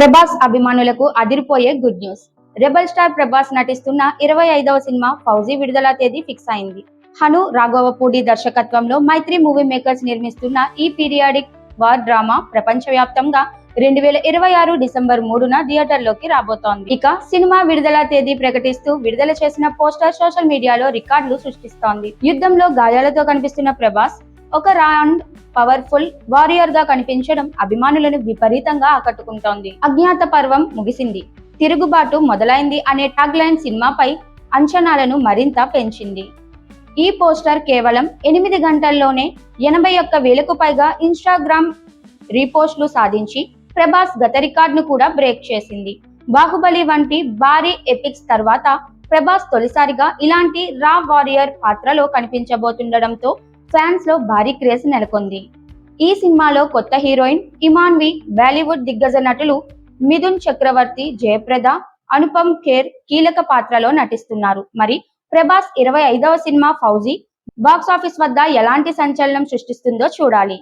ప్రభాస్ అభిమానులకు అదిరిపోయే good news. Rebel star Prabhas నటిస్తున్న 25వ సినిమా ఫౌజీ విడుదల తేదీ ఫిక్స్ అయింది. హను రాఘవపూడి దర్శకత్వంలో మైత్రి మూవీ మేకర్స్ నిర్మిస్తున్న ఈ పీరియాడిక్ వార్ డ్రామా ప్రపంచవ్యాప్తంగా 2026 డిసెంబర్ 3న థియేటర్లోకి రాబోతోంది. ఇక సినిమా విడుదల తేదీ ప్రకటిస్తూ విడుదల చేసిన పోస్టర్ సోషల్ మీడియాలో రికార్డులు సృష్టిస్తోంది. యుద్ధంలో గాయాలతో కనిపిస్తున్న ప్రభాస్ ఒక రాండ్ పవర్ఫుల్ వారియర్ గా కనిపించడం అభిమానులను విపరీతంగా ఆకట్టుకుంటోంది. అజ్ఞాత పర్వం ముగిసింది, తిరుగుబాటు మొదలైంది అనే టాగ్ లైన్ సినిమాపై అంచనాలను మరింత పెంచింది. ఈ పోస్టర్ కేవలం 8 గంటల్లోనే 81,000కు పైగా ఇన్స్టాగ్రామ్ రీపోస్టులు సాధించి ప్రభాస్ గత రికార్డును కూడా బ్రేక్ చేసింది. బాహుబలి వంటి భారీ ఎపిక్స్ తర్వాత ప్రభాస్ తొలిసారిగా ఇలాంటి రా వారియర్ పాత్రలో కనిపించబోతుండటంతో ఫ్యాన్స్ లో భారీ క్రేజ్ నెలకొంది. ఈ సినిమాలో కొత్త హీరోయిన్ ఇమాన్వి, బాలీవుడ్ దిగ్గజ నటులు మిథున్ చక్రవర్తి, జయప్రద, అనుపమ్ ఖేర్ కీలక పాత్రలో నటిస్తున్నారు. మరి ప్రభాస్ 25వ సినిమా ఫౌజీ బాక్సాఫీస్ వద్ద ఎలాంటి సంచలనం సృష్టిస్తుందో చూడాలి.